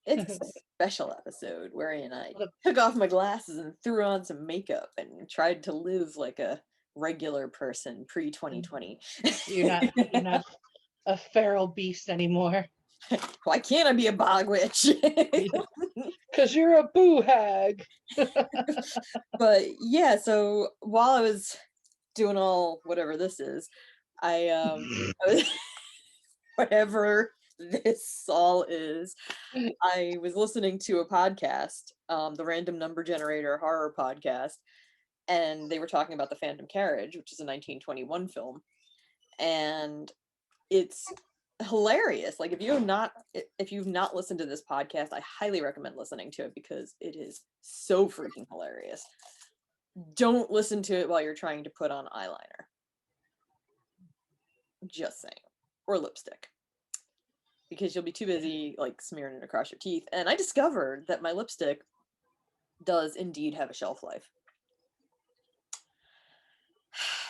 It's a special episode wherein I took off my glasses and threw on some makeup and tried to live like a regular person pre-2020. You're not a feral beast anymore. Why can't I be a bog witch? Because you're a boo hag. But yeah, so while I was doing all whatever this is, I was whatever this all is, I was listening to a podcast, the Random Number Generator horror podcast, and they were talking about The Phantom Carriage, which is a 1921 film, and it's hilarious. Like if you've not listened to this podcast, I highly recommend listening to it because it is so freaking hilarious. Don't listen to it while you're trying to put on eyeliner. Just saying. Or lipstick. Because you'll be too busy like smearing it across your teeth. And I discovered that my lipstick does indeed have a shelf life.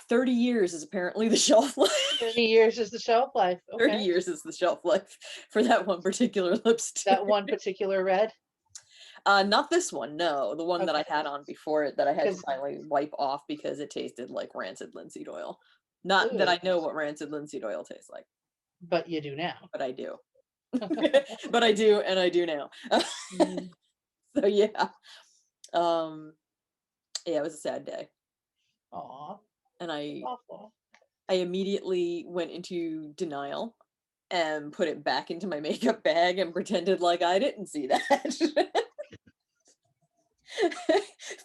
30 years is apparently the shelf life. 30 years is the shelf life. Okay. 30 years is the shelf life for that one particular lipstick. That one particular red? Not this one, no. The one that I had on before it that I had to finally wipe off because it tasted like rancid linseed oil. Not that I know what rancid linseed oil tastes like. But you do now. But I do. But I do, and I do now. So yeah. Yeah, it was a sad day. Aw. And awful. I immediately went into denial and put it back into my makeup bag and pretended like I didn't see that.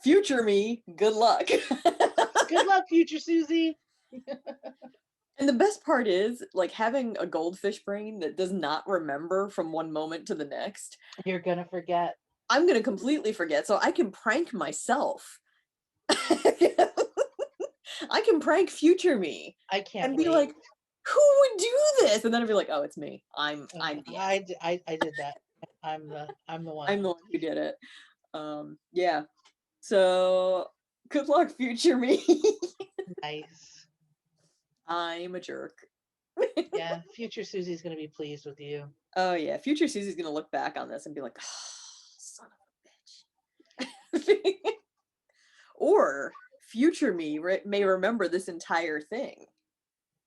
Future me, good luck. Good luck, future Susie. And the best part is, like, having a goldfish brain that does not remember from one moment to the next. You're gonna forget. I'm gonna completely forget, so I can prank myself. I can prank future me. I can't and be wait. like, who would do this? And then I'd be like, oh, it's me. I did that. I'm the one. I'm the one who did it. Yeah. So good luck, future me. Nice. I'm a jerk. Yeah, future Susie's gonna be pleased with you. Oh yeah, future Susie's gonna look back on this and be like, oh, son of a bitch. Or future me may remember this entire thing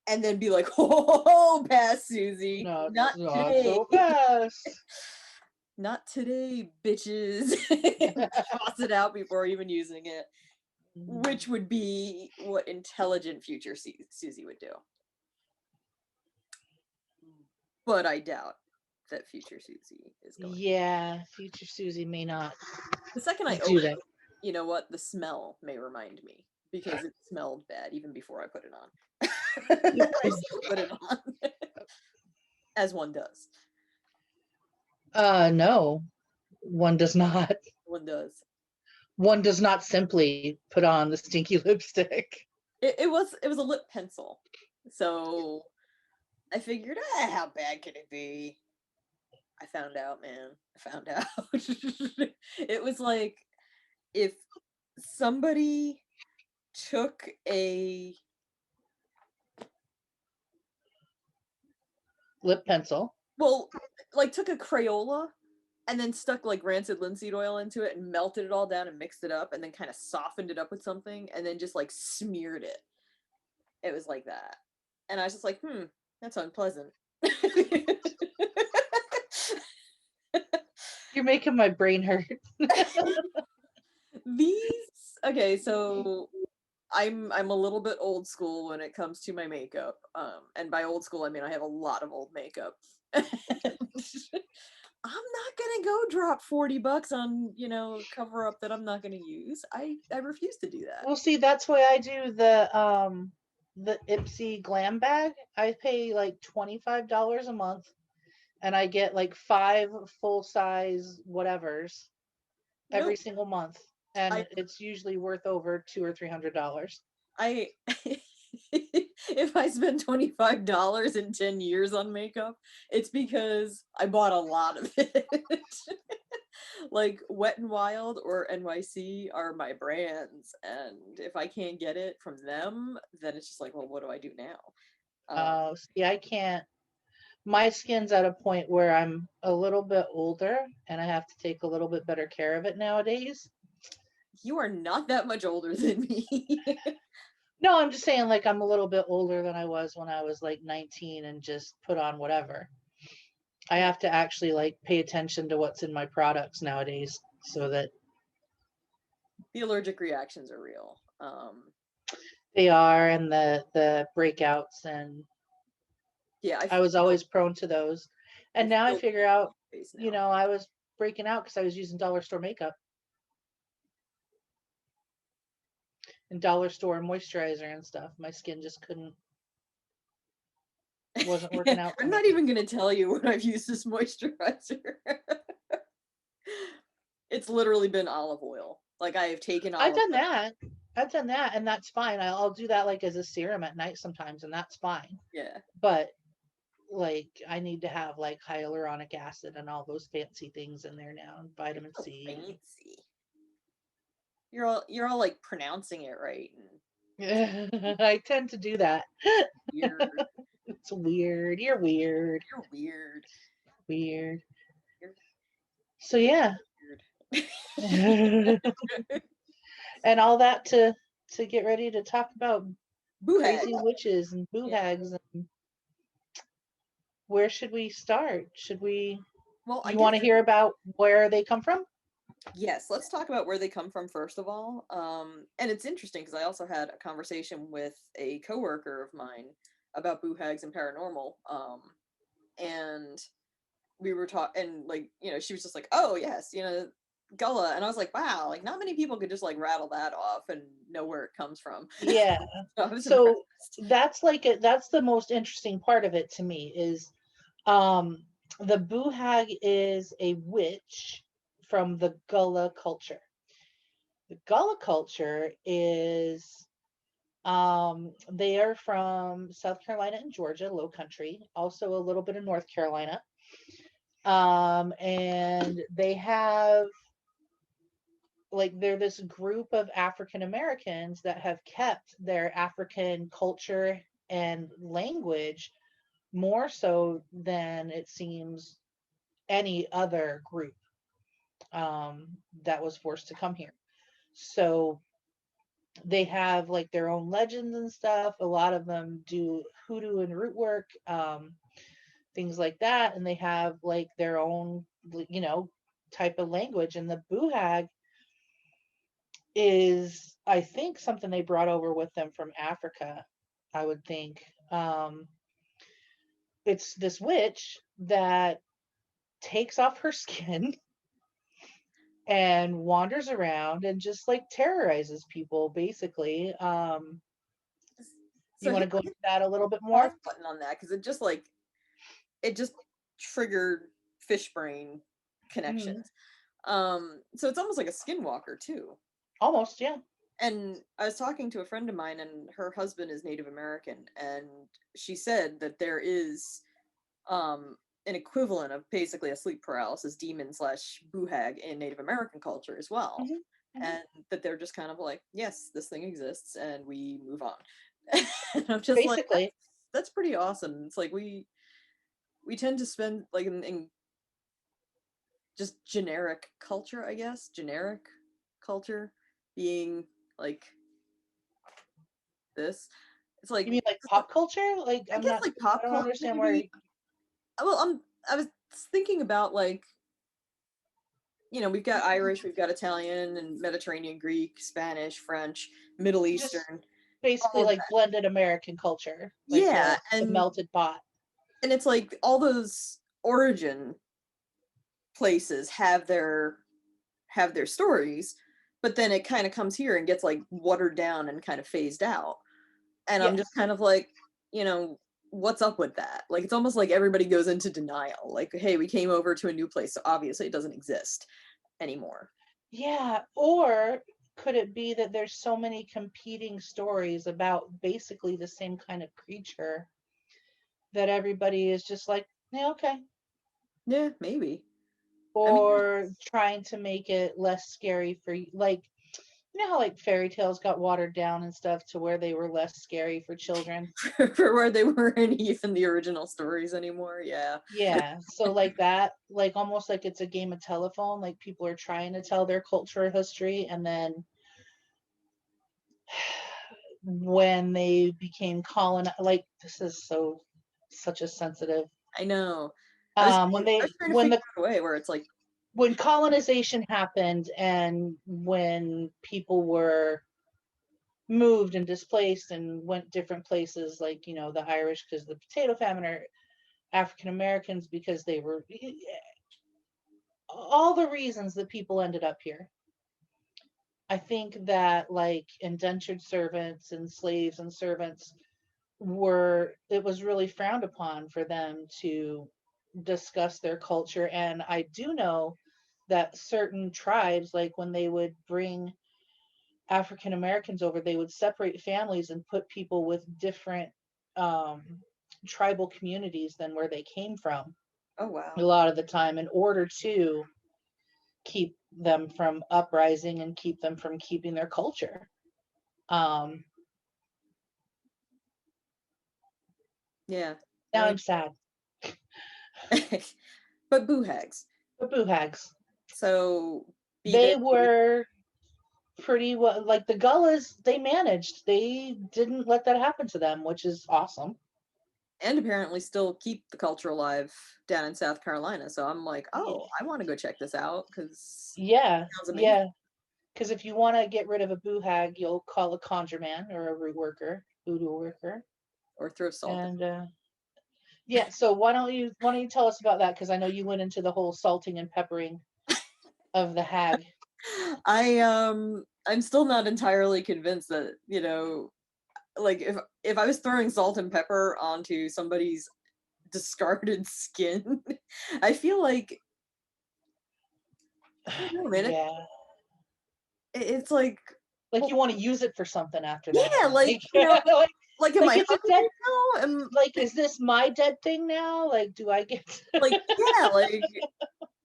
and then be like, oh, pass, Susie. Not today. So fast. Not today, bitches. Toss it out before even using it. Which would be what intelligent future Susie would do. But I doubt that future Susie is going. Yeah, future Susie may not. The second I open it, you know what? The smell may remind me because it smelled bad even before I put it on. I still put it on. As one does. No. One does not. One does. One does not simply put on the stinky lipstick. It was a lip pencil. So I figured, how bad can it be? I found out, man. I found out. It was like if somebody took a lip pencil. Well, like took a Crayola and then stuck like rancid linseed oil into it and melted it all down and mixed it up and then kind of softened it up with something and then just like smeared it. It was like that. And I was just like, that's unpleasant. You're making my brain hurt. Okay, so I'm a little bit old school when it comes to my makeup. And by old school I mean I have a lot of old makeup. I'm not gonna go drop $40 on, cover up that I'm not gonna use. I refuse to do that. Well, see, that's why I do the Ipsy glam bag. I pay like $25 a month and I get like 5 full-size whatevers every single month. And it's usually worth over $200 or $300. If I spend $25 in 10 years on makeup, it's because I bought a lot of it. Like Wet n Wild or NYC are my brands, and if I can't get it from them, then it's just like, well, what do I do now? See, I can't. my skin's at a point where I'm a little bit older and I have to take a little bit better care of it nowadays. You are not that much older than me. No, I'm just saying, like, I'm a little bit older than I was when I was like 19 and just put on whatever. I Yeah, have to actually like pay attention to what's in my products nowadays so that the allergic reactions are real. they are, and the breakouts, and Yeah, I I was feel always prone to those. I And now I feel figure out, face now. I was breaking out because I was using dollar store makeup and dollar store moisturizer and stuff. My skin just couldn't wasn't working out for I'm me. not even gonna tell you what I've used as moisturizer. It's literally been olive oil. Like I have taken I've olive done oil. that. I've done that, and that's fine. I'll do that like as a serum at night sometimes, and that's fine. Yeah. But like I need to have like hyaluronic acid and all those fancy things in there now, and vitamin So C. fancy. You're all like pronouncing it right I tend to do that. and weird. It's weird. You're weird. You're weird. Weird. You're So yeah. weird. And all that to get ready to talk about Boo hag. crazy witches and boo Yeah. hags. And where should we start? Well, I You guess want to hear about where they come from? yes. Let's talk about where they come from first of all. And it's interesting because I also had a conversation with a coworker of mine about boo hags and paranormal. And we were talking, and like she was just like, "Oh yes, Gullah," and I was like, "Wow, like not many people could just like rattle that off and know where it comes from." Yeah. So I was So impressed. that's the most interesting part of it to me is um the boo hag is a witch from the Gullah culture. The Gullah culture is they are from South Carolina and Georgia, low country, also a little bit of North Carolina. And they have like they're this group of African Americans that have kept their African culture and language more so than it seems any other group that was forced to come here. So they have like their own legends and stuff. A lot of them do hoodoo and root work, things like that, and they have like their own, type of language. And the boo hag is, I think, something they brought over with them from Africa. I would think it's this witch that takes off her skin and wanders around and just like terrorizes people basically. You So want hit, to go into hit that a little bit the pause more? button on that because it just triggered fish brain Hmm. connections. So it's almost like a skinwalker too. Almost, yeah. And I was talking to a friend of mine, and her husband is Native American, and she said that there is an equivalent of basically a sleep paralysis demon slash boo hag in Native American culture as well, Hmm. Hmm. and that they're just kind of like, yes, this thing exists, and we move on. And I'm just like, Basically, that's pretty awesome. It's like we tend to spend like in just generic culture, I guess, generic culture being like this. It's like you mean like pop culture? Like I I'm guess not. like I pop don't culture understand where. maybe. Well, I was thinking about like we've got Irish, we've got Italian and Mediterranean, Greek, Spanish, French, Middle Just Eastern, basically all of like that. blended American culture, like Yeah, the melted pot. and it's like all those origin places have their stories, but then it kind of comes here and gets like watered down and kind of phased out. And I'm just Yes. kind of like, you know, what's up with that? Like it's almost like everybody goes into denial. Like, hey, we came over to a new place, so obviously it doesn't exist anymore. Yeah. Or could it be that there's so many competing stories about basically the same kind of creature that everybody is just like, yeah, okay. Yeah, maybe. I mean, Or trying to make it less scary for you. Like You know how like fairy tales got watered down and stuff to where they were less scary for children? For where they weren't even the original stories anymore. Yeah. Yeah. So like that, like almost like it's a game of telephone, like people are trying to tell their cultural history, and then when they became like this is so such a sensitive I know. when I was they trying to figure out a way where it's like, when colonization happened and when people were moved and displaced and went different places, like the Irish because of the potato famine, or African Americans because they were all the reasons that people ended up here. I think that like indentured servants and slaves and servants it was really frowned upon for them to discuss their culture. And I do know that certain tribes, like when they would bring African Americans over, they would separate families and put people with different um, tribal communities than where they came from oh a wow. lot of the time, in order to keep them from uprising and keep them from keeping their culture. Um, Yeah. I Now mean, I'm sad. but boo hags. The boo hags. So be they They were pretty well, like the Gullas, they managed. They didn't let that happen to them, which is awesome. and apparently still keep the culture alive down in South Carolina. So I'm like, Yeah, oh, I want to go check this out because yeah. it sounds amazing. Yeah. Because if you want to get rid of a boo hag, you'll call a conjure man or a root worker, voodoo worker. Or throw salt. And yeah, so why don't you tell us about that? Because I know you went into the whole salting and peppering of the hag. I'm still not entirely convinced that, like if I was throwing salt and pepper onto somebody's discarded skin, I feel like I don't know, man. Yeah. It's like, Like well, you want to use it for something after that. yeah, like, Like, like am like I it's a hungry dead, now? Am like, is this my dead thing now? Like, do I get like, yeah, like,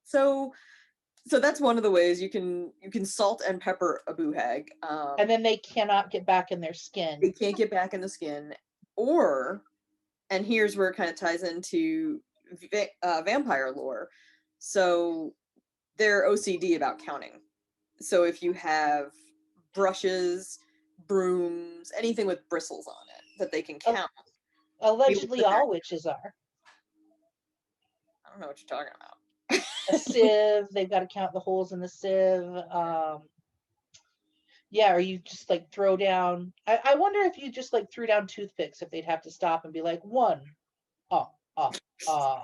so that's one of the ways you can salt and pepper a boo hag. and then they cannot get back in their They skin. can't get back in the skin, or, and here's where it kind of ties into vampire lore. So they're OCD about counting. So if you have brushes, brooms, anything with bristles on it that they can count, they will Allegedly, put their. all witches are. I don't know what you're talking about. A sieve, they've got to count the holes in the sieve. Yeah, or you just like throw down. I wonder if you just like threw down toothpicks, if they'd have to stop and be like, one, ah, ah, ah,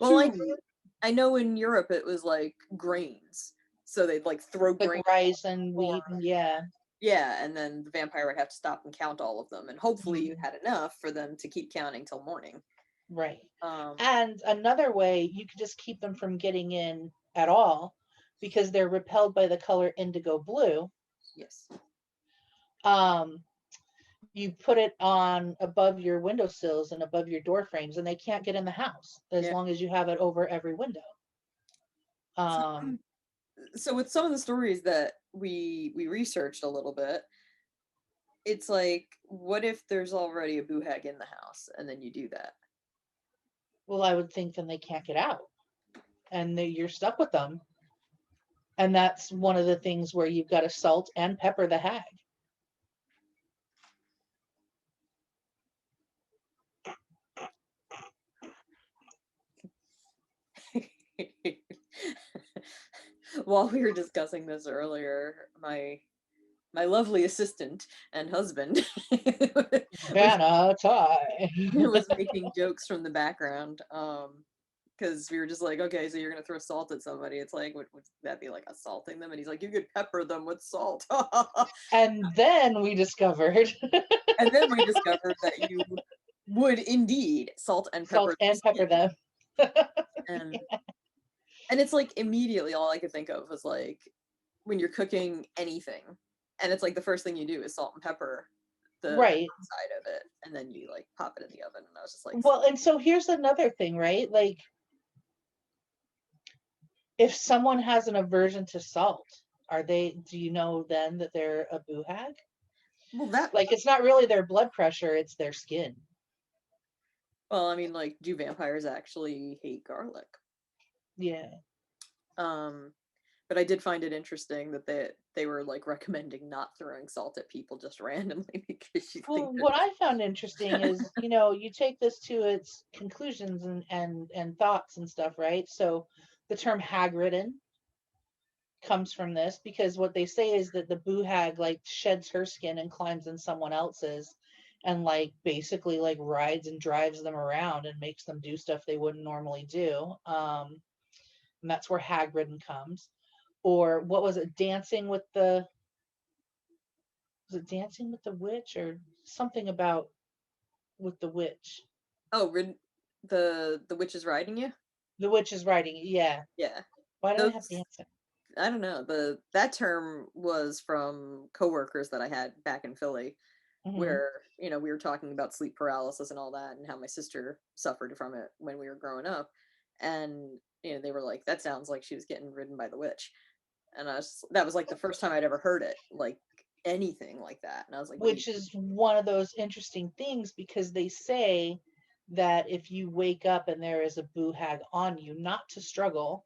Well, two, I know in Europe it was like grains, so they'd like throw like grains. rice and wheat, and yeah. Yeah, and then the vampire would have to stop and count all of them, and hopefully you Mhm. had enough for them to keep counting till morning. Right. Um, And another way you could just keep them from getting in at all, because they're repelled by the color indigo blue. yes. Um, you put it on above your windowsills and above your door frames, and they can't get in the house as Yeah. long as you have it over every window. So, Um, so with some of the stories that we researched a little bit, it's like, what if there's already a boo hag in the house, and then you do that? well, I would think then they can't get out, and you're stuck with them. And that's one of the things where you've got to salt and pepper the hag. While we were discussing this earlier, my lovely assistant and husband was Vanna tie. was making jokes from the background. Because we were just like, okay, so you're gonna throw salt at somebody. It's like, would that be like assaulting them? And he's like, you could pepper them with salt. And then we discovered And then we discovered that you would indeed salt and pepper salt the and pepper skin. them. And it's like immediately all I could think of was like when you're cooking anything, and it's like the first thing you do is salt and pepper the Right. side of it, and then you like pop it in the oven. And I was just like, Well, and so here's another thing, right? Like if someone has an aversion to salt, Do you know then that they're a boo hag? Well, that Like, it's not really their blood pressure, it's their skin. well, I mean, like, do vampires actually hate garlic? Yeah. Um, but I did find it interesting that they were like recommending not throwing salt at people just randomly because you think Well, they're what I found interesting just is, you take this to its conclusions and thoughts and stuff, right? So the term hag-ridden comes from this because what they say is that the boo hag like sheds her skin and climbs in someone else's and like basically like rides and drives them around and makes them do stuff they wouldn't normally do. And that's where hag-ridden comes. Or what was it? Was it dancing with the witch or something about with the witch? oh, the witch is riding you. The witch is riding it. Yeah. Yeah, Why did I have those dancing? I don't know. That term was from coworkers that I had back in Philly, Hmm. where we were talking about sleep paralysis and all that, and how my sister suffered from it when we were growing up, and they were like, "That sounds like she was getting ridden by the witch," and that was like the first time I'd ever heard it, like anything like that, and I was like, "What do you?" Which is one of those interesting things because they say that if you wake up and there is a boo hag on you, not to struggle,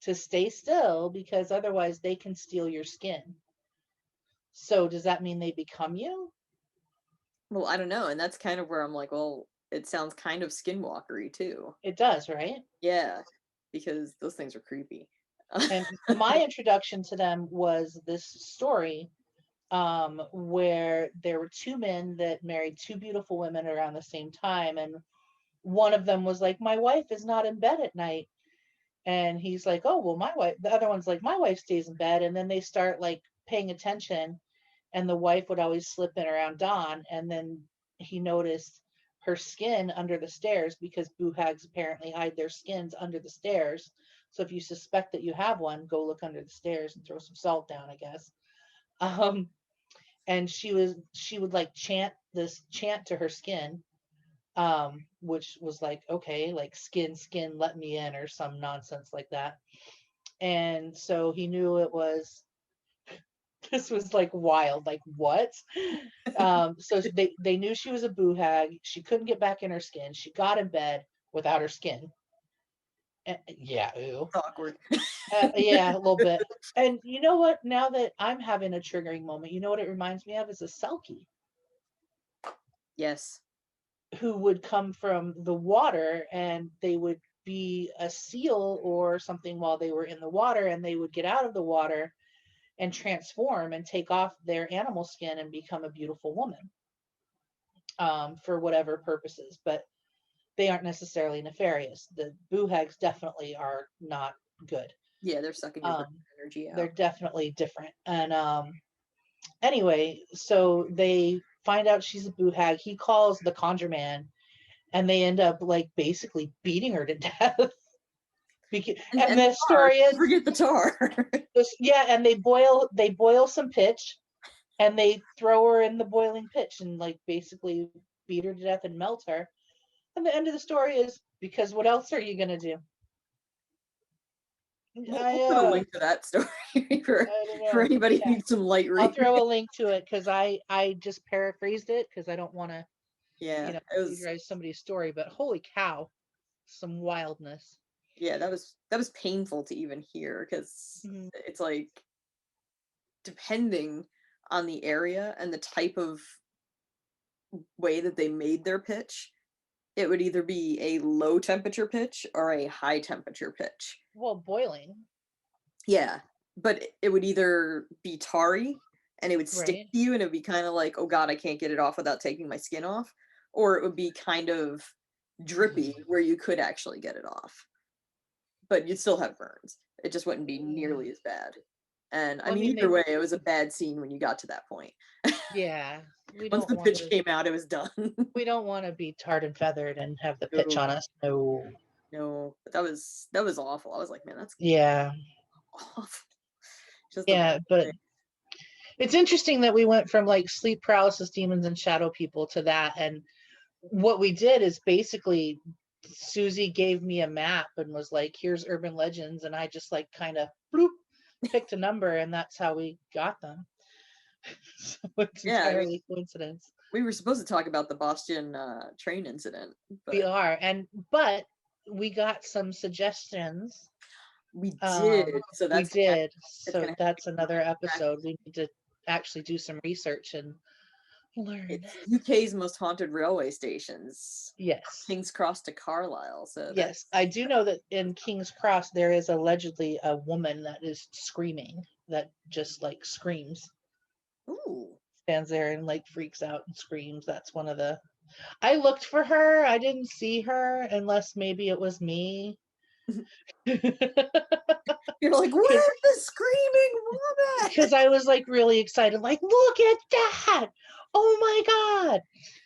to stay still because otherwise they can steal your skin. So does that mean they become you? Well, I don't know, and that's kind of where I'm like, well, it sounds kind of skinwalkery too. It does, right? Yeah, because those things are creepy. And my introduction to them was this story where there were two men that married two beautiful women around the same time. And one of them was like, my wife is not in bed at night. And he's like, oh, well, my wife, the other one's like, my wife stays in bed. And then they start like paying attention. And the wife would always slip in around dawn. And then he noticed her skin under the stairs because boo hags apparently hide their skins under the stairs. So if you suspect that you have one, go look under the stairs and throw some salt down, I guess. Um, and she would like chant to her skin, which was like, okay, like skin, let me in, or some nonsense like that. And so he knew it was this was like wild, like what? So they knew she was a boo hag. She couldn't get back in her skin. She got in bed without her skin. Yeah, ew. Awkward. Yeah, a little bit. And you know what? Now that I'm having a triggering moment, you know what it reminds me of is a selkie Yes. who would come from the water and they would be a seal or something while they were in the water and they would get out of the water and transform and take off their animal skin and become a beautiful woman, for whatever purposes, but they aren't necessarily nefarious. The boo hags definitely are not good. Yeah, they're sucking your brain um, energy they're out. definitely different. And anyway, so they find out she's a boo hag. He calls the conjure man and they end up like basically beating her to death. And And the the tar. story Don't is forget the tar. this, yeah, and they boil some pitch and they throw her in the boiling pitch and like basically beat her to death and melt her. And the end of the story is because what else are you gonna do? We'll I put a link to that story for I don't for know. anybody who Yeah, needs some light I'll reading. throw a link to it because I just paraphrased it because I don't want to Yeah, it was. plagiarize somebody's story. But holy cow, some wildness. Yeah, that was painful to even hear because Mhm. it's like depending on the area and the type of way that they made their pitch, it would either be a low temperature pitch or a high temperature pitch. Well, boiling, Yeah, but it would either be tarry and it would stick right? to you and it would be kind of like, oh god, I can't get it off without taking my skin off, or it would be kind of drippy where you could actually get it off, but you'd still have burns. It just wouldn't be Mm. nearly as bad. And I Well, I mean, mean, either way, it was a bad scene when you got to that point. yeah, Once the pitch came out, it was done. we don't want to be tarred and feathered and have the pitch No, on us. No. no, but that was awful. I was like, man, that's Yeah, awful. Just the yeah, but thing. it's interesting that we went from like sleep paralysis demons and shadow people to that. And what we did is basically Susie gave me a map and was like, here's urban legends. And I just like kind of bloop picked a number and that's how we got them. So it's Yeah, I mean, entirely coincidence. we were supposed to talk about the Boston train incident, We but are, but we got some suggestions. we Um, did. So we did. it's So gonna have to that's be another back. episode. We need to actually do some research and learn. It's UK's most haunted railway stations, Yes. King's Cross to Carlisle. So Yes. that's I do know that in King's Cross, there is allegedly a woman that is screaming, that just like screams, ooh. stands there and like freaks out and screams. That's one of the. I looked for her. I didn't see her unless maybe it was me. You're like, Because where's the screaming woman? I was like really excited, like, look at that. Oh my God.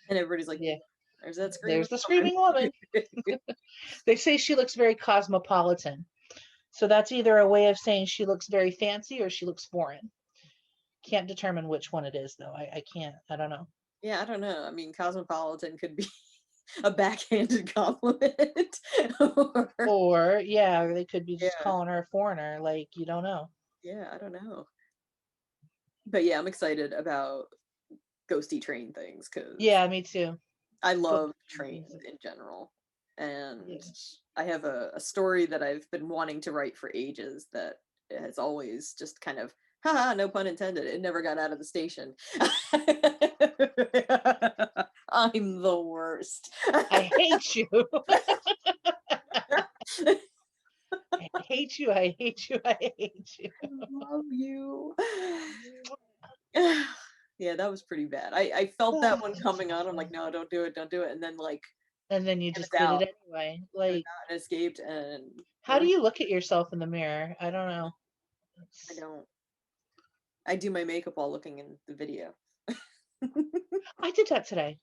And everybody's like, Yeah, there's that screaming there's the woman. screaming woman. They say she looks very cosmopolitan. So that's either a way of saying she looks very fancy or she looks foreign. Can't determine which one it is, though. I can't. I don't know. Yeah, I don't know. I mean, cosmopolitan could be a backhanded compliment. Or, Or, yeah, they could be just yeah, calling her a foreigner. Like, you don't know. yeah, I don't know. But yeah, I'm excited about ghosty train things because Yeah, me too. I Go. love trains in general. Yeah. And I have a story that I've been wanting to write for ages that has always just kind of, haha, no pun intended, it never got out of the station. I'm the worst. I hate you. I hate you. I hate you. I hate you. I love you. Yeah, that was pretty bad. I felt that one coming on. I'm like, no, don't do it, don't do it. And then like And then you it was just did out. it anyway. It was Like, out and escaped and how do you look at yourself in the mirror? I don't know. I don't. I do my makeup while looking in the video. I did that today,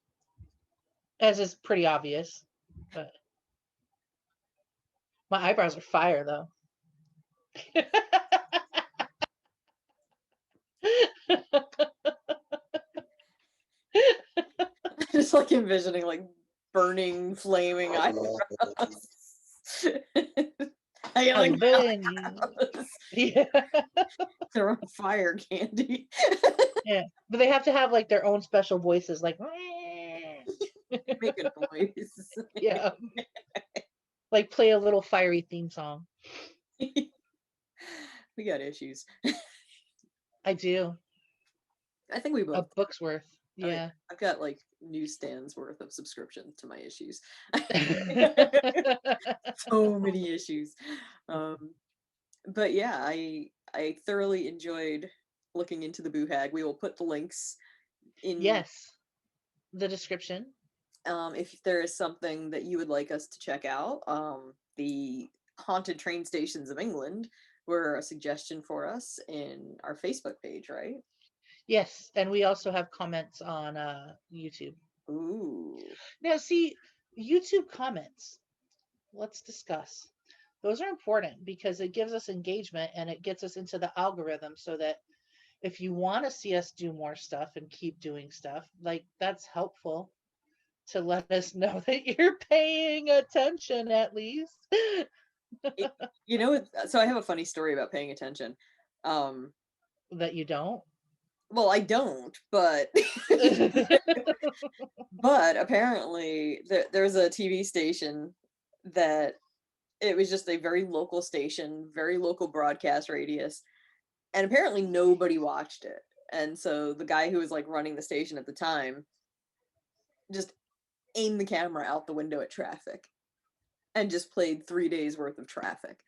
as is pretty obvious. But my eyebrows are fire, though. Just like envisioning like burning, flaming eyebrows. I get How like you been? Yeah. they're on fire, Candy. Yeah. But they have to have like their own special voices, like, Make a noise. yeah, like play a little fiery theme song. We got issues. I do. I think we A both. book's worth. I mean, Yeah. I've got like newsstands worth of subscriptions to my issues. So many issues. Um, but yeah, I thoroughly enjoyed looking into the Boo Hag. We will put the links in Yes. The description. if there is something that you would like us to check out. The haunted train stations of England were a suggestion for us in our Facebook page, right? Yes. And we also have comments on YouTube. Ooh. Now, see, YouTube comments, let's discuss. Those are important because it gives us engagement and it gets us into the algorithm so that if you want to see us do more stuff and keep doing stuff, like that's helpful to let us know that you're paying attention at least. You know, so I have a funny story about paying attention. That you don't. Well, I don't, but but apparently there's a TV station that it was just a very local station, very local broadcast radius, and apparently nobody watched it. And so the guy who was like running the station at the time just aimed the camera out the window at traffic and just played 3 days worth of traffic.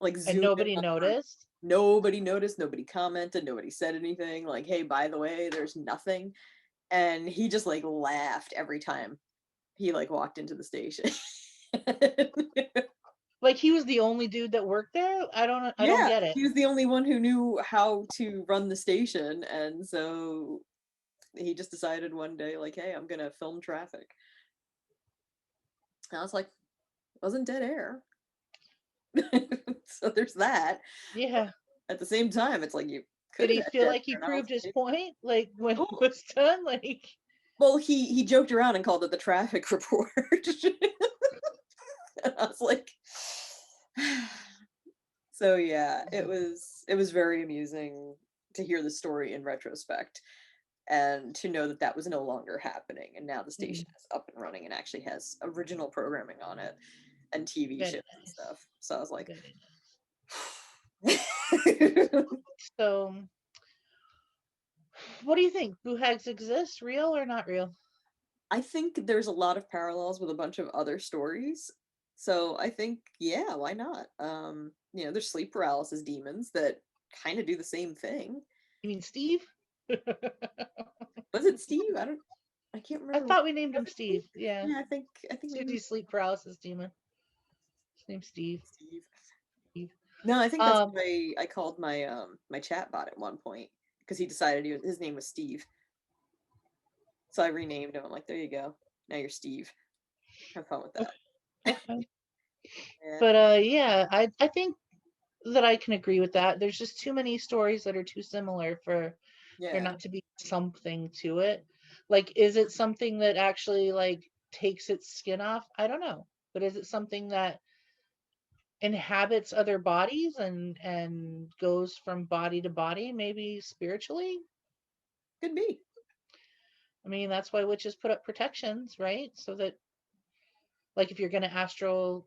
Like And zoomed in nobody on noticed. nobody noticed, nobody commented, nobody said anything. Like, hey, by the way, there's nothing. And he just like laughed every time he like walked into the station. Like he was the only dude that worked there. I don't Yeah, get it. he was the only one who knew how to run the station, and so he just decided one day, like, hey, I'm gonna film traffic. And I was like, wasn't dead air. So there's that. Yeah. At the same time, it's like you could Did have he had feel dead like he air. And I was proved his like, point? Like when it cool. was done? Like Well, he joked around and called it the traffic report. And I was like, So yeah, it was very amusing to hear the story in retrospect and to know that that was no longer happening, and now the Mhm. station is up and running and actually has original programming on it and TV Very shows and nice. stuff. So I was like, Very nice. So, what do you think? Boo hags exist, real or not real? I think there's a lot of parallels with a bunch of other stories. So I think, yeah, why not? There's sleep paralysis demons that kind of do the same thing. You mean Steve? Was it Steve? I can't I remember. thought we named Was him it Steve? Steve. Yeah. Yeah, I think maybe Susie's sleep paralysis demon. His name's Steve. Steve. Steve. No, I think that's Um, what I called my chat bot at one point because he decided his name was Steve. So I renamed him. I'm like, there you go. Now you're Steve. Have fun with that. okay. Yeah. But yeah, I think that I can agree with that. There's just too many stories that are too similar for there Yeah. not to be something to it. Like, is it something that actually like takes its skin off? I don't know. But is it something that inhabits other bodies and goes from body to body, maybe spiritually? Could be. I mean, that's why witches put up protections, right? So that like if you're going to astral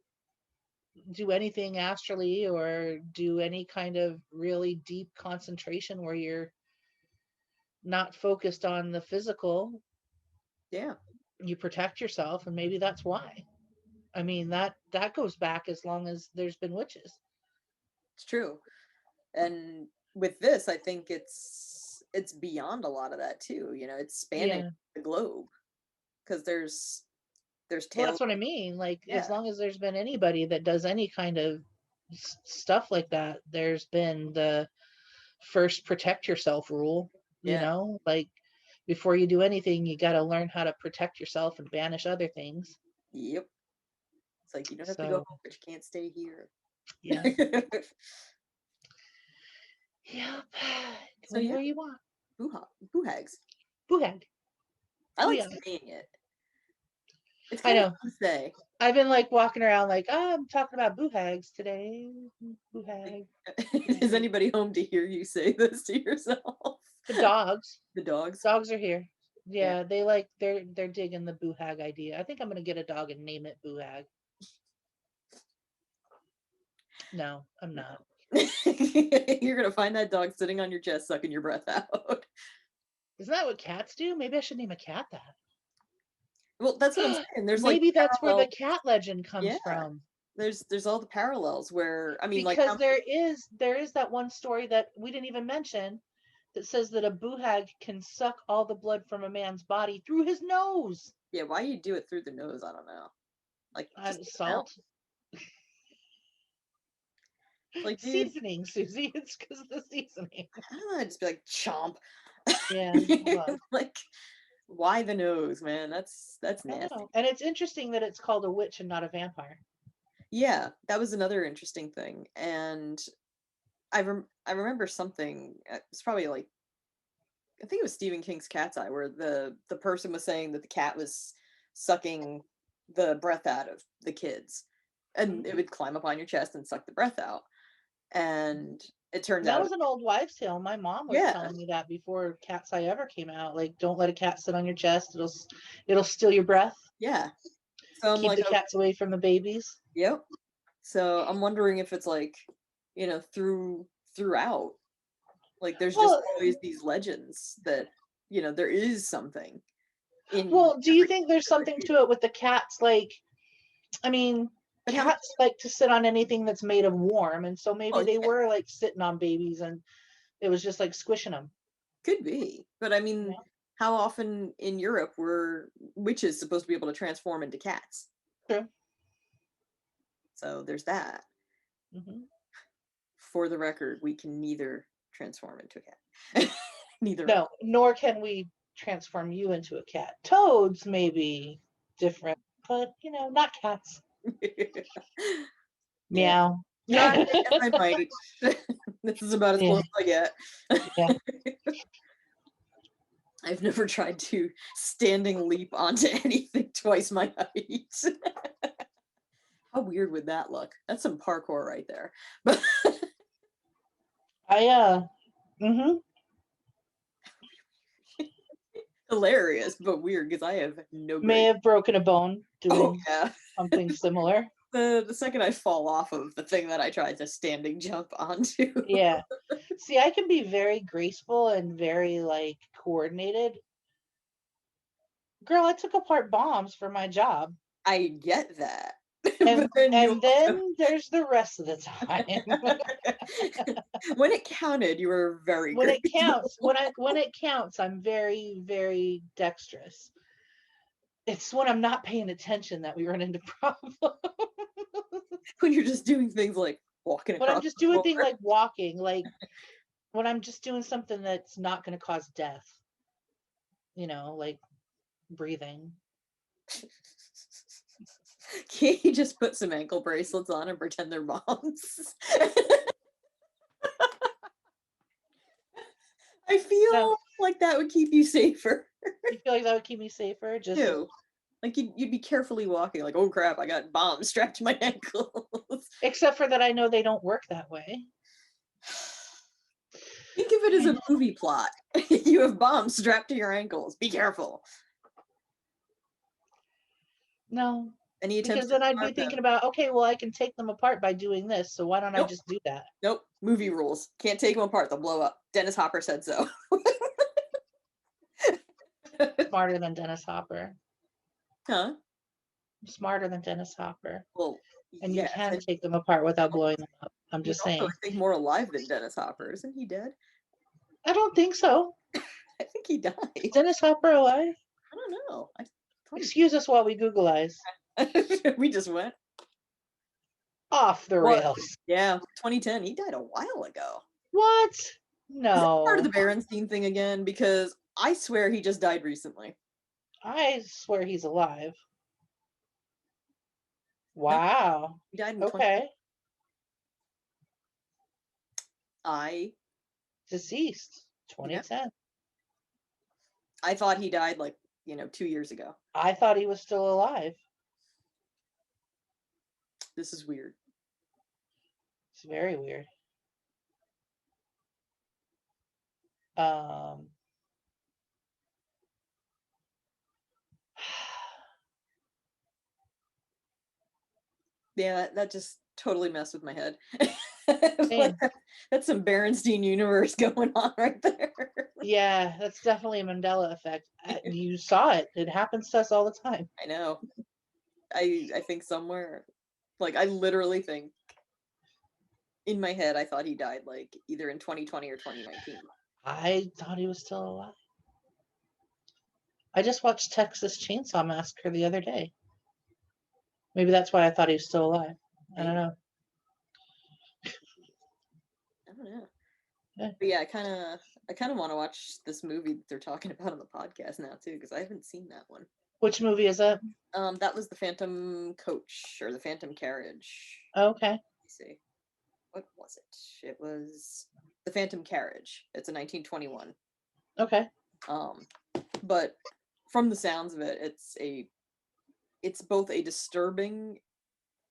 do anything astrally or do any kind of really deep concentration where you're not focused on the physical, Yeah. you protect yourself, and maybe that's why. I mean, that goes back as long as there's been witches. It's true. And with this, I think it's beyond a lot of that too. It's spanning Yeah. the globe because there's Well, tales. that's what I mean. Like, as Yeah. long as there's been anybody that does any kind of stuff like that, there's been the first protect yourself rule, Yeah. like before you do anything, you got to learn how to protect yourself and banish other things. Yep. It's like you don't have to go So, home, but you can't stay here. yeah. Yep. Go So yeah, anywhere you want. boo hags. Boo hag. I like Booyah. saying it. It's I kind of know. fun to say. I've been like walking around like, oh, I'm talking about boo hags today. Boo hag. Is anybody home to hear you say this to yourself? The dogs. The dogs. Dogs are here. Yeah. Yeah, they're digging the boo hag idea. I think I'm gonna get a dog and name it Boo Hag. No, I'm No. not. You're gonna find that dog sitting on your chest, sucking your breath out. Isn't that what cats do? Maybe I should name a cat Well, that's what I'm that. saying. There's like Maybe that's where the parallels. cat legend comes Yeah. from. There's all the parallels where I mean, like Because how there is that one story that we didn't even mention that says that a boo hag can suck all the blood from a man's body through his nose. yeah, why you do it through the nose, I don't know. Like just the mouth. Salt. It's like, dude, Seasoning, Susie. It's because of the seasoning. I don't know, I'd just be like chomp. Yeah, well, Like, why the nose, man? That's I don't nasty. know. And it's interesting that it's called a witch and not a vampire. Yeah, that was another interesting thing. And I remember something. It's probably like I think it was Stephen King's Cat's Eye, where the person was saying that the cat was sucking the breath out of the kids, Mhm. and it would climb up on your chest and suck the breath out. And it turns That out, was an old wives' tale. My mom was yeah, telling me that before Cat's Eye ever came out. Like, don't let a cat sit on your chest. It'll steal your breath. yeah. So I'm Keep like, the cats away from the babies. yep. So I'm wondering if it's like, throughout, like there's just Well, always these legends that there is something in well, do you every think there's something creature. to it with the cats? Like, I mean, But how much? cats like to sit on anything that's made of warm, and so maybe Well, they yeah, were like sitting on babies, and it was just like squishing them. could be. But I You mean, know? how often in Europe were witches supposed to be able to transform into cats? True. So there's that. Hmm. For the record, we can neither transform into a cat. Neither of No, nor can we transform you into a cat. Toads may be different, but not cats. us. Yeah. Meow. Try Yeah. as I might. This is about as close as I get. Yeah. I've never tried to standing leap onto anything twice my height. How weird would that look? That's some parkour right there. But Mm-hmm. Hilarious, but weird because I have no May great. have broken a bone Oh doing yeah. something similar. The second I fall off of the thing that I tried to standing jump onto. Yeah. See, I can be very graceful and very like coordinated. Girl, I took apart bombs for my job. I get that. But And then you and then there's the rest of the time. when it counted, you were very When it counts, grateful. when it counts, I'm very, very dexterous. It's when I'm not paying attention that we run into problems. When you're just doing things like walking When I'm across just the doing floor. things like walking, like when I'm just doing something that's not going to cause death, like breathing. Can't you just put some ankle bracelets on and pretend they're bombs? I No, feel like that would keep you safer you feel like that would keep me safer? Just too. Like you'd be carefully walking, like, oh crap, I got bombs strapped to my ankles. except for that, I know they don't work that way. Think of it as a movie plot. You have bombs strapped to your ankles. Be careful. No, Any attempts because to then I'd be start them? thinking about, okay, well, I can take them apart by doing this. So why don't I Nope. just do that? Nope. Movie rules. Can't take them apart. They'll blow up. Dennis Hopper said so. Smarter than Dennis Hopper. Huh? Smarter than Dennis Hopper. Well, And you yes. can take them apart without blowing them up. I'm He's just also, saying. I think, more alive than Dennis Hopper. Isn't he dead? I don't think so. I think he died. Is Dennis Hopper alive? I don't know. I thought Excuse us while we Google eyes. we just went. Off the What? rails. Yeah, 2010. He died a while ago. What? Is that part of No. the Berenstein thing again? Because I swear he just died recently. I swear he's alive. No, Wow. he died in 20. Okay. I Deceased. yeah. 2010. I thought he died like 2 years ago. I thought he was still alive. This is weird. It's very weird. Um Yeah, that just totally messed with my head. Like, Same. that's some Berenstein universe going on right there. Yeah, that's definitely a Mandela effect. You saw it. It happens to us all the time. I know. I think somewhere, like, I literally think in my head I thought he died like either in 2020 or 2019. I thought he was still alive. I just watched Texas Chainsaw Massacre the other day. Maybe that's why I thought he was still alive. I don't know. I don't know. Yeah. But yeah, I kind of want to watch this movie that they're talking about on the podcast now too, because I haven't seen that one. Which movie is that? That was the Phantom Coach or the Phantom Carriage. Okay. Let me see. What was it? It was the Phantom Carriage. It's a 1921. Okay. But from the sounds of it, it's both a disturbing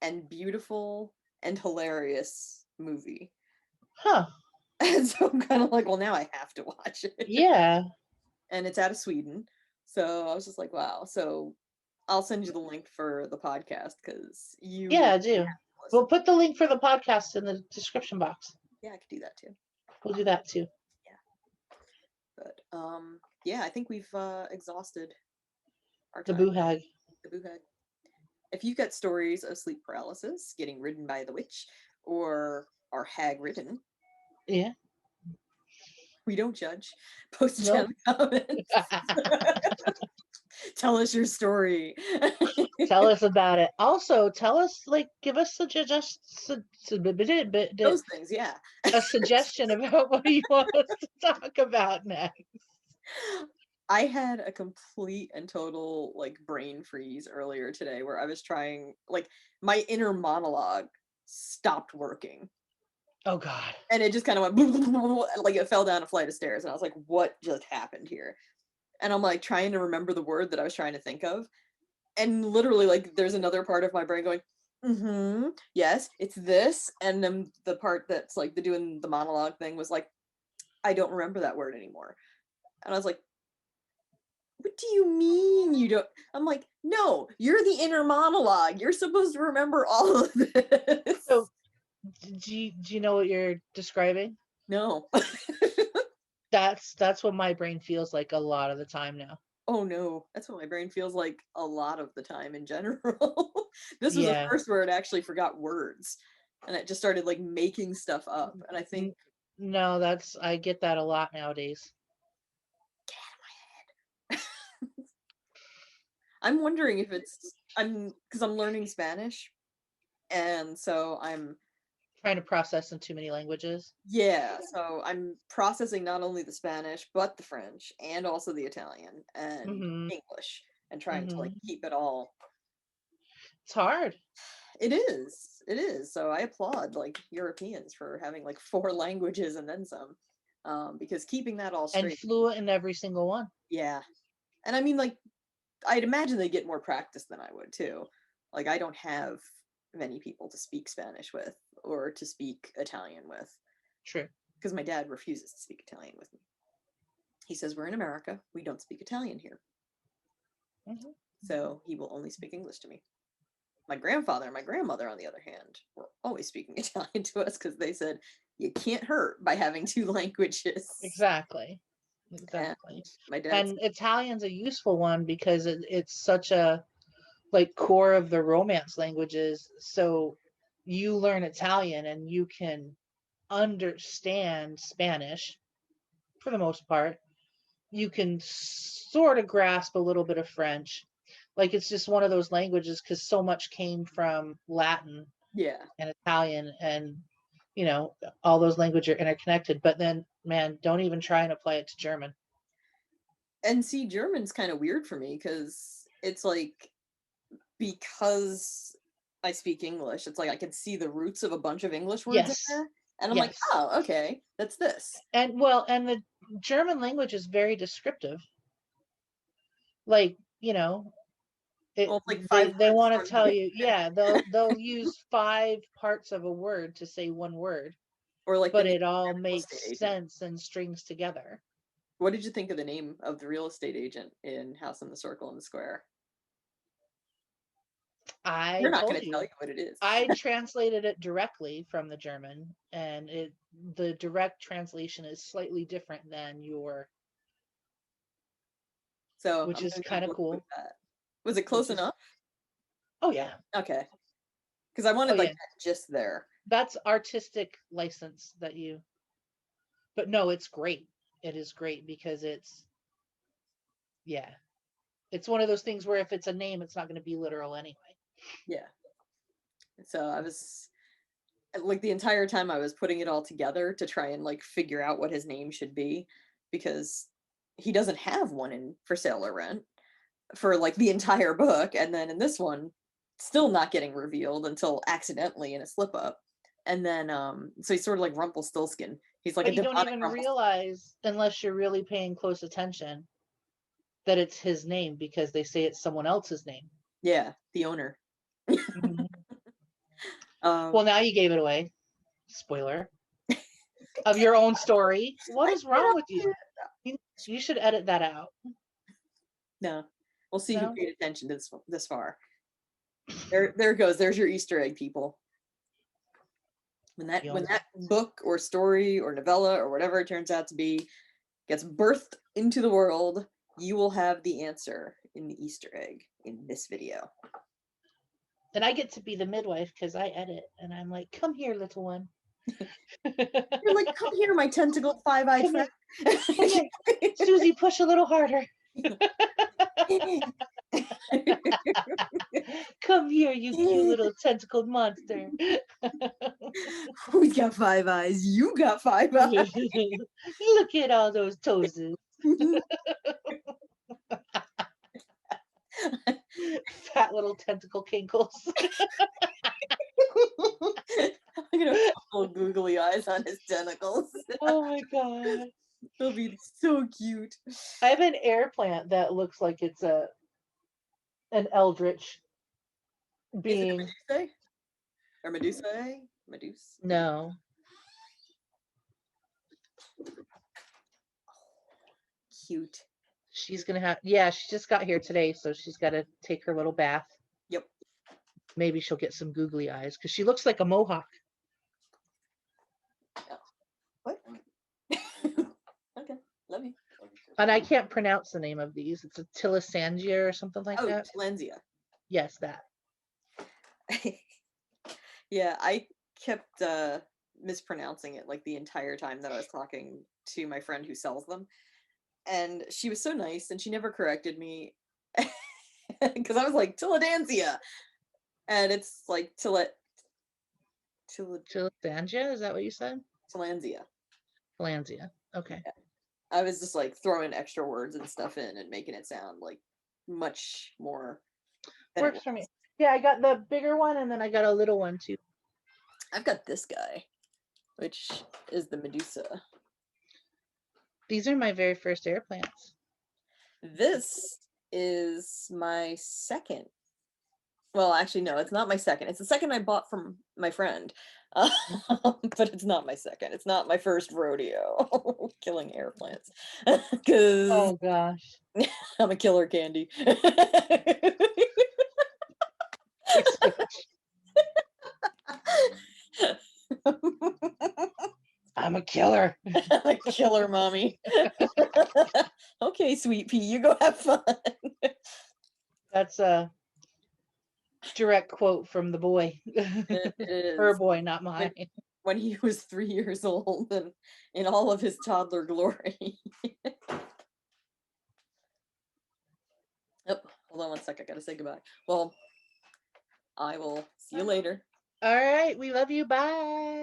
and beautiful and hilarious movie. Huh. And so I'm kind of like, well, now I have to watch it. Yeah. And it's out of Sweden. So I was just like, wow. So I'll send you the link for the podcast because Yeah, you I do. listen. We'll put the link for the podcast in the description box. Yeah, I could do that too. We'll do that too. Yeah. But yeah, I think we've exhausted our The time. boo hag. The boo hag. If you've got stories of sleep paralysis, getting ridden by the witch, or are hag ridden, Yeah. we don't judge. Post it No. down in the comments. Tell us your story. Tell us about it. Also, tell us, like, give us Those things, yeah. a suggestion about what you want us to talk about next. I had a complete and total like brain freeze earlier today where I was trying, like, my inner monologue stopped working. Oh God. And it just kind of went like it fell down a flight of stairs. And I was like, what just happened here? And I'm like trying to remember the word that I was trying to think of. And literally, like, there's another part of my brain going, Yes, it's this, and then the part that's like the doing the monologue thing was like, I don't remember that word anymore. And I was like, what do you mean you don't? I'm like, no, you're the inner monologue. You're supposed to remember all of So this. do you know what you're describing? No. That's what my brain feels like a lot of the time now. Oh no, that's what my brain feels like a lot of the time in general. This was the Yeah. first where it actually forgot words and it just started like making stuff up. And I think N- No, that's I get that a lot nowadays. I'm wondering if I'm because I'm learning Spanish. And so Trying to process in too many languages. yeah, so I'm processing not only the Spanish, but the French and also the Italian and Mhm. English and trying to like Mhm. keep it all. It's hard It is. It is. So I applaud like Europeans for having like four languages and then some. Because keeping that all and straight, fluent in every single one. yeah. And I mean, like, I'd imagine they get more practice than I would too. Like, I don't have many people to speak Spanish with or to speak Italian with True. because my dad refuses to speak Italian with me. He says, we're in America, we don't speak Italian here. Mhm. So he will only speak English to me. My grandfather and my grandmother, on the other hand, were always speaking Italian to us because they said you can't hurt by having two languages. Exactly. And Exactly. my dad's And Italian's a useful one because it's such a like core of the Romance languages. So you learn Italian and you can understand Spanish for the most part. You can sort of grasp a little bit of French. Like it's just one of those languages because so much came from Latin yeah. and Italian, and you know all those languages are interconnected. But then, man, don't even try and apply it to German. And see, German's kind of weird for me because it's like because I speak English, it's like I can see the roots of a bunch of English words in Yes, there. And I'm like, yes, oh, okay, that's this. and well, and the German language is very descriptive. Like Well, it's like five they words want to strung tell together. you, yeah, they'll use five parts of a word to say one word, Or like the but name it of all your real estate makes agent. sense and strings together. What did you think of the name of the real estate agent in House on the Circle in the Square? You're I not going told to tell you. you what it is. I translated it directly from the German, and the direct translation is slightly different than your, So which I'm is going to go kind of look with cool. that. Was it close Which is enough? Oh yeah, Okay. Because I oh wanted like yeah. that just there. That's artistic license that you. But no, it's great. It is great because yeah, it's one of those things where if it's a name, it's not going to be literal anyway. Yeah. So I was like the entire time I was putting it all together to try and like figure out what his name should be because he doesn't have one in for sale or rent for like the entire book, and then in this one still not getting revealed until accidentally in a slip up. And then so he's sort of like Rumpelstiltskin. He's like a But you don't demonic even Rumpelstiltskin. realize unless you're really paying close attention that it's his name because they say it's someone else's name. Yeah, the owner. Mhm. um Well, now you gave it away. Spoiler of your own story. What I is wrong with you? You should edit that out. no. We'll see who No? paid attention to this far. There it goes. There's your Easter egg, people. You When almost that book or story or novella or whatever it turns out to be gets birthed into the world, you will have the answer in the Easter egg in this video. and I get to be the midwife because I edit and I'm like, come here, little one. You're like, come here, my tentacled five-eyed Come friend. here. Come here. Susie, push a little harder. Come here, you cute little tentacled monster. Who's got five eyes? You got five eyes. Look at all those toeses. Fat little tentacle kinkles. I'm gonna put little googly eyes on his tentacles. Oh my god. They'll be so cute. I have an air plant that looks like it's an eldritch Is it a being. Medusa? Or Medusa? Medusa? No. Cute. She's gonna have, yeah, she just got here today, so she's got to take her little bath. Yep. Maybe she'll get some googly eyes because she looks like a mohawk. What? Okay, love you. And I can't pronounce the name of these. It's a Tilasangia or something like Oh, that. Tillandsia. Yes, that. Yeah, I kept mispronouncing it like the entire time that I was talking to my friend who sells them. And she was so nice and she never corrected me because I was like Tiladansia and it's like Tilasangia, is that what you said? Tillandsia. Tilansia. Okay. Yeah. I was just like throwing extra words and stuff in and making it sound like much more than it Works was. for me. Yeah, I got the bigger one and then I got a little one too. I've got this guy, which is the Medusa. These are my very first air plants. This is my second. Well, actually, no, it's not my second. It's the second I bought from my friend. But it's not my second. It's not my first rodeo killing air plants. Because Oh gosh. I'm a killer candy. I'm a killer. I'm a killer mommy. Okay, sweet pea, you go have fun. That's a direct quote from the boy. It Her is. boy, not mine. When he was 3 years old and in all of his toddler glory. Oh, hold on one sec. I gotta say goodbye. Well, I will see you later. All right. We love you. Bye.